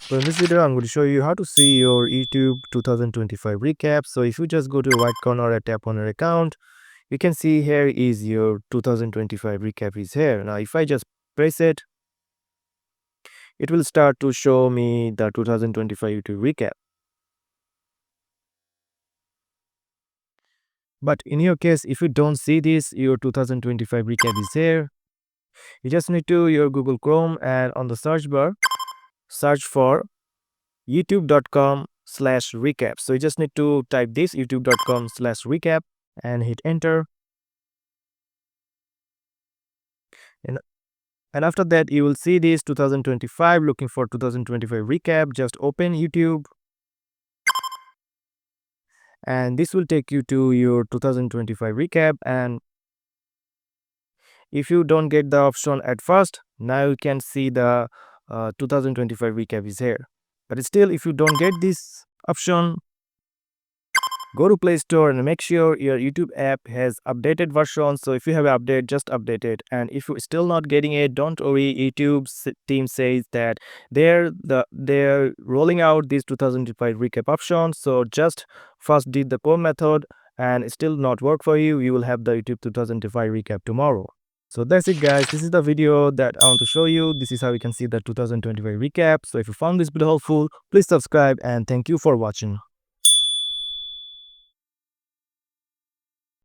So in this video, I'm going to show you how to see your YouTube 2025 recap. So if you just go to the right corner and tap on your account, you can see here is your 2025 recap is here. Now, if I just press it, it will start to show me the 2025 YouTube recap. But in your case, if you don't see this, your 2025 recap is here. You just need to your Google Chrome and on the search bar, search for youtube.com/recap. So you just need to type this youtube.com/recap and hit enter. And, and after that, you will see this 2025. Looking for 2025 recap, just open YouTube and this will take you to your 2025 recap. And if you don't get the option at first, now you can see the 2025 recap is here. But still, if you don't get this option, go to Play Store and make sure your YouTube app has updated version. So if you have an update, just update it. And if you're still not getting it, don't worry. YouTube's team says that they're rolling out this 2025 recap option. So just first did the core method and it still not work for you, you will have the YouTube 2025 recap tomorrow. So that's it guys, this is the video that I want to show you. This is how you can see the 2025 recap. So if you found this video helpful, please subscribe and thank you for watching.